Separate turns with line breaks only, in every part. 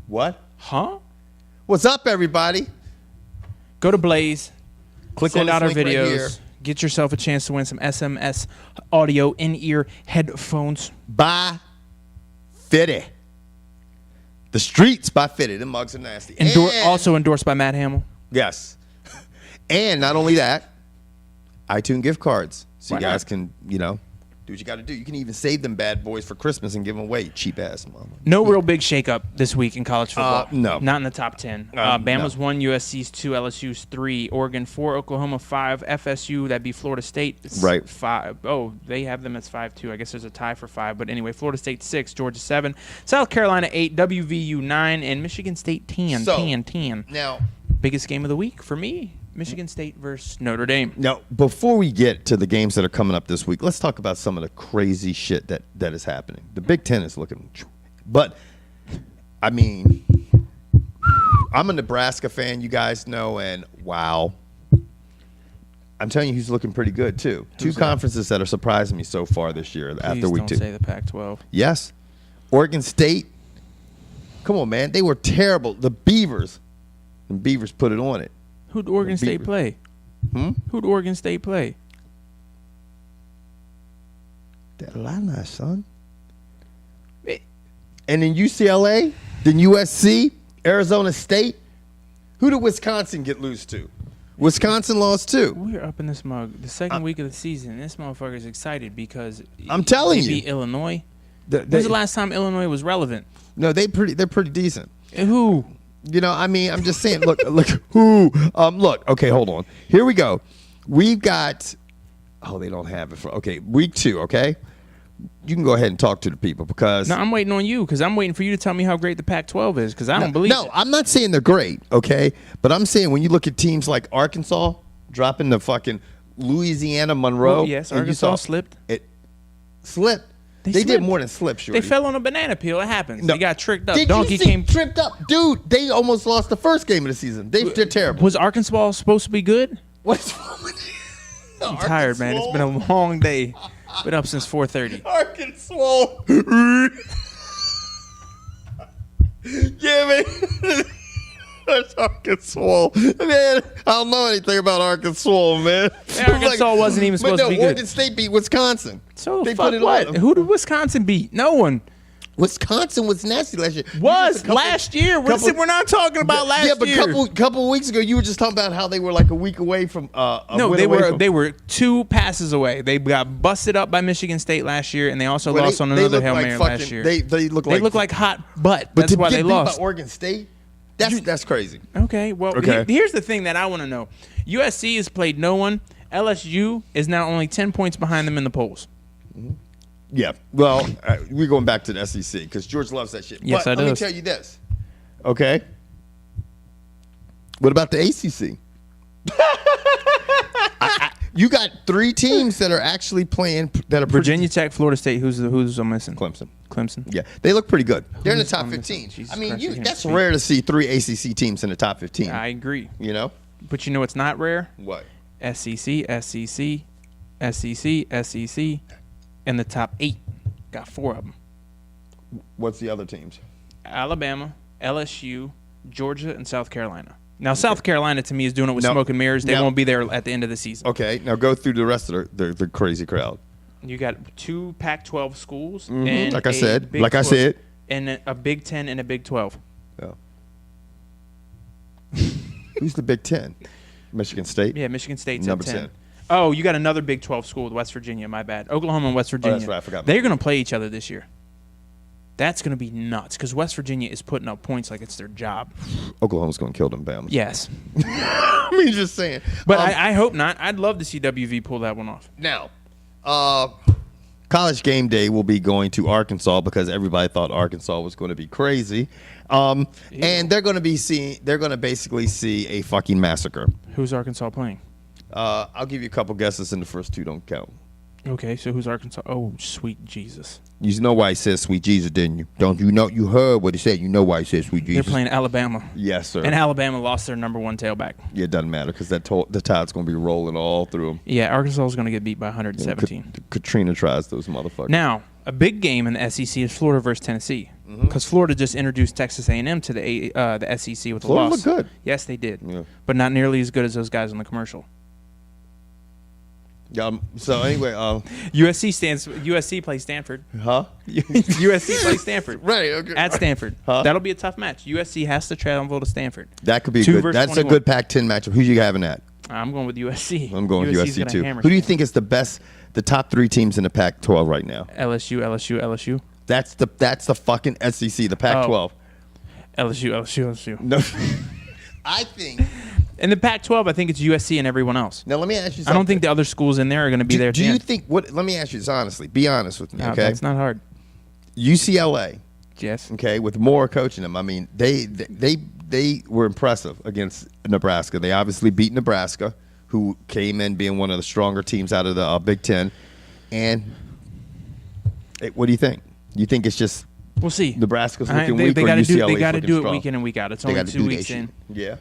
What?
Huh?
What's up, everybody?
Go to Blaze.
Click
Send
on
out our
this link right here.
videos. Get yourself a chance to win some SMS audio in-ear headphones.
By Fitty. The streets by Fitty. Them mugs are nasty.
Also endorsed by Matt Hamill.
Yes. And not only that, iTunes gift cards. So
Why
you guys
not?
can, do what you got to do. You can even save them bad boys for Christmas and give them away. Cheap ass mama.
No real big shakeup this week in college football.
No.
Not in the top 10. Bama's
no.
1, USC's 2, LSU's 3, Oregon 4, Oklahoma 5, FSU, that'd be Florida State.
Right.
5. Oh, they have them as 5 too. I guess there's a tie for 5. But anyway, Florida State 6, Georgia 7, South Carolina 8, WVU 9, and Michigan State 10.
So,
10.
Now,
Biggest game of the week for me, Michigan State versus Notre Dame.
Now, before we get to the games that are coming up this week, let's talk about some of the crazy shit that is happening. The Big Ten is looking, but I mean, I'm a Nebraska fan, you guys know, and wow, I'm telling you, he's looking pretty good too.
Who's
Two
that?
conferences that are surprising me so far this year after week
Please
2.
don't say the Pac-12.
Yes, Oregon State. Come on, man, they were terrible. The Beavers put it on it.
Who'd Oregon
The
State
Beavers.
play? Who'd Oregon State play?
That Illini, son.
Eh.
And then UCLA, then USC, Arizona State. Who did Wisconsin get loose to? Wisconsin lost too.
We're up in this mug. The second week of the season, this motherfucker's excited because
I'm telling
they
you.
beat Illinois.
They-
When's the last time Illinois was relevant?
No, they're pretty decent.
Who?
I'm just saying. Look, who? Look. Okay, hold on. Here we go. We've got. Oh, they don't have it for. Okay, week 2. Okay, you can go ahead and talk to the people because.
No, I'm waiting on you because I'm waiting for you to tell me how great the Pac-12 is because I don't believe
No,
it.
I'm not saying they're great. Okay, but I'm saying when you look at teams like Arkansas dropping the fucking Louisiana Monroe.
Oh, yes,
and you
Arkansas
saw-
slipped.
It slipped. They did
slipped.
more than slip, sure.
They fell on a banana peel. It happens.
No.
They got tricked up.
Did
Donkey
you see
came.
tripped up, dude? They almost lost the first game of the season. They're terrible.
Was Arkansas supposed to be good?
What's wrong with you?
I'm tired, man. It's been a long day. Been up since 4:30.
Arkansas. Yeah, man. That's Arkansas. Man, I don't know anything about Arkansas, man.
Arkansas wasn't even supposed to be good.
Oregon State beat Wisconsin.
So
they
fuck
put it
what?
on.
Who did Wisconsin beat? No one.
Wisconsin was nasty last year.
Last year. We're not talking about last year.
Yeah, but couple weeks ago, you were just talking about how they were like a week away from.
No, they were 2 passes away. They got busted up by Michigan State last year, and they also lost on another Hail Mary last year.
They look
like hot butt.
But
That's
to
why
get
they
beat
lost.
by Oregon State, that's crazy.
Okay, well,
Okay.
Here's the thing that I want to know. USC has played no one. LSU is now only 10 points behind them in the polls.
Yeah. Well, we're going back to the SEC because George loves that shit.
Yes,
but
I
let me
does.
tell you this. Okay. What about the ACC? You got 3 teams that are actually playing that are pretty
Virginia Tech, Florida State. Who's missing?
Clemson.
Clemson.
Yeah, they look pretty good. They're in the
Who's
top
on this
15.
one? Jesus
I mean,
Christ, I can't
that's
speak.
rare to see 3 ACC teams in the top 15.
I agree.
You know
But you know what's not rare?
what?
SEC, and the top 8. Got 4 of them.
What's the other teams?
Alabama, LSU, Georgia, and South Carolina. Now, South Carolina, to me, is doing it with
Now-
smoke and mirrors. They
now-
won't be there at the end of the season.
Okay, now go through the rest of the crazy crowd.
You got 2 Pac-12 schools.
Mhm,
And
like I
a
said.
Big
Like I
12
said.
And a Big 10 and a Big 12.
Yeah. Who's the Big Ten? Michigan State.
Yeah, Michigan State's
Number
at 10.
10.
Oh, you got another Big 12 school, West Virginia. My bad. Oklahoma and West Virginia.
right, I forgot about
They're going to play each other this year. That's going to be nuts because West Virginia is putting up points like it's their job.
Oklahoma's going to kill them, Bama.
Yes.
I mean, just saying.
But I hope not. I'd love to see WV pull that one off.
Now, College Game Day will be going to Arkansas because everybody thought Arkansas was going to be crazy, and they're going to basically see a fucking massacre.
Who's Arkansas playing?
I'll give you a couple guesses, and the first 2 don't count.
Okay, so who's Arkansas? Oh, sweet Jesus.
You know why he said "sweet Jesus," didn't you? Don't you know? You heard what he said. You know why he said "sweet Jesus."
They're playing Alabama.
Yes, sir.
And Alabama lost their number 1 tailback.
Yeah, it doesn't matter because the tide's going to be rolling all through them.
Yeah, Arkansas is going to get beat by 117.
Katrina tries those motherfuckers.
Now, A big game in the SEC is Florida versus Tennessee, because Florida just introduced Texas A&M to the SEC with a
Florida
loss.
looked good.
Yes, they did,
Yeah.
but not nearly as good as those guys on the commercial.
So anyway,
USC plays Stanford.
huh?
USC plays Stanford
Right. Okay.
at Stanford.
Huh?
That'll be a tough match. USC has to travel to Stanford.
That could be
2
good.
versus
That's
21.
a good Pac-10 matchup. Who you having at?
I'm going with USC.
I'm going with
USC's
USC
gonna
too.
hammer
Who do you
Stanford.
think is the top 3 teams in the Pac-12 right now?
LSU.
That's the fucking SEC, the Pac-12.
LSU.
No, I think.
In the Pac-12, I think it's USC and everyone else.
Now let me ask you something.
I don't think the other schools in there are going to be there.
Do you think what? Let me ask you this honestly. Be honest with me,
No,
okay?
that's not hard.
UCLA,
Yes.
okay, with Moore coaching them. I mean, they were impressive against Nebraska. They obviously beat Nebraska, who came in being one of the stronger teams out of the Big Ten. And what do you think? You think it's just
We'll see.
Nebraska's looking weak,
they
or
gotta
UCLA's
do. They got to
looking
do it
strong?
week in and week out. It's
They
only
gotta
2
do that
weeks
shit.
in.
Yeah.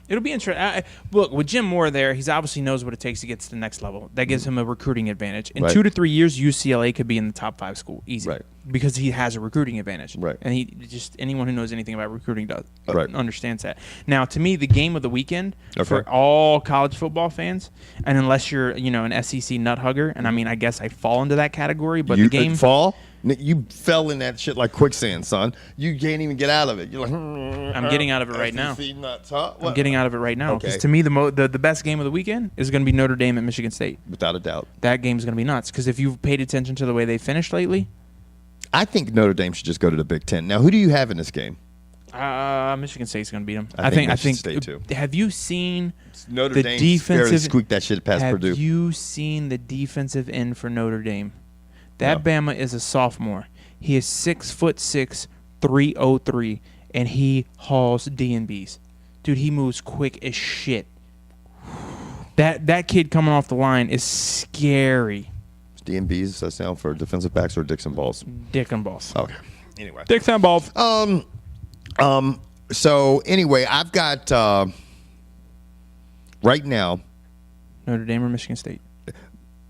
It'll be interesting. Look, with Jim Moore there, he's obviously knows what it takes to get to the next level. That gives him a recruiting advantage. In
Right.
2 to 3 years, UCLA could be in the top 5 school easy,
Right.
because he has a recruiting advantage.
Right.
And he just anyone who knows anything about recruiting
Right.
understands that. Now, to me, the game of the weekend
Okay.
for all college football fans, and unless you're an SEC nut hugger, and I mean, I guess I fall into that category, but
you
the game.
fall. You fell in that shit like quicksand, son. You can't even get out of it. You're like,
I'm getting out of it right now.
SEC nuts, huh?
I'm
What?
getting out of it right now because
Okay.
to me the best game of the weekend is going to be Notre Dame at Michigan State.
Without a doubt.
That game's going to be nuts because if you've paid attention to the way they finished lately,
I think Notre Dame should just go to the Big Ten. Now, who do you have in this game?
Michigan State's going to beat them.
I think Michigan State, too.
Have you seen
Notre
the
Dame
defensive?
barely squeaked that shit past
have
Purdue.
you seen the defensive end for Notre Dame? That
No.
Bama is a sophomore. He is 6'6", 303, and he hauls D&Bs. Dude, he moves quick as shit. That kid coming off the line is scary.
DMBs, does that sound for defensive backs or Dixon balls?
Dick and balls.
Okay. Anyway.
Dick and balls.
So anyway, I've got right now.
Notre Dame or Michigan State?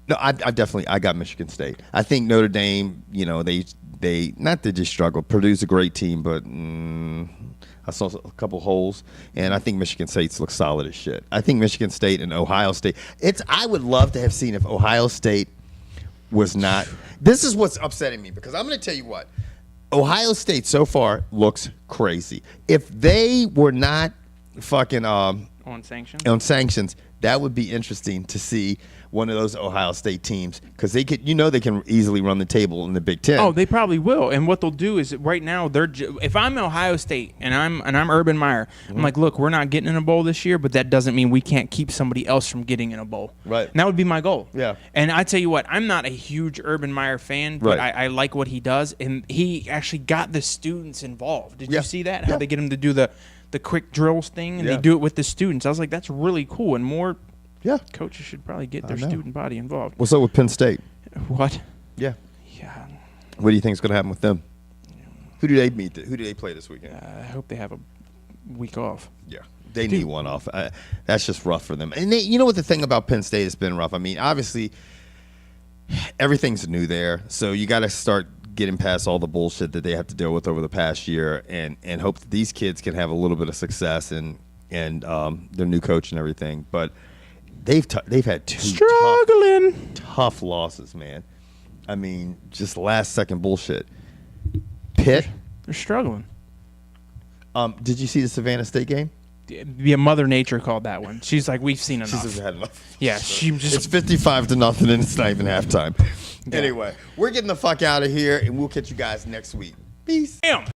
No, I got Michigan State. I think Notre Dame, they not that just struggled. Purdue's a great team, but I saw a couple holes, and I think Michigan State looks solid as shit. I think Michigan State and Ohio State. I would love to have seen if Ohio State was not. This is what's upsetting me because I'm going to tell you what. Ohio State so far looks crazy. If they were not fucking
On sanctions?
on sanctions, that would be interesting to see one of those Ohio State teams because they could, they can easily run the table in the Big Ten.
Oh, they probably will. And what they'll do is right now if I'm Ohio State and I'm Urban Meyer, I'm like, look, we're not getting in a bowl this year, but that doesn't mean we can't keep somebody else from getting in a bowl.
Right.
And that would be my goal.
Yeah.
And I tell you what, I'm not a huge Urban Meyer fan, but
Right.
I like what he does, and he actually got the students involved. Did
Yeah.
you see that? How
Yeah.
they get him to do the quick drills thing, and
Yeah.
they do it with the students. I was like, that's really cool, and more
yeah.
coaches should probably get their
know.
student body involved.
What's up with Penn State?
What?
Yeah.
Yeah.
What do you think is going to happen with them? Who do they meet? Who do they play this weekend?
I hope they have a week off.
Yeah, they need one off. That's just rough for them. And you know what the thing about Penn State has been rough? I mean, obviously, everything's new there, so you got to start getting past all the bullshit that they have to deal with over the past year, and hope that these kids can have a little bit of success and their new coach and everything. But they've had two
Struggling.
tough losses, man. I mean, just last second bullshit. Pitt.
They're struggling.
Did you see the Savannah State game?
Yeah, Mother Nature called that one. She's like, we've seen enough.
She's had enough.
Yeah, she just.
It's 55-0, and it's not even halftime. Anyway, we're getting the fuck out of here, and we'll catch you guys next week. Peace.
Damn.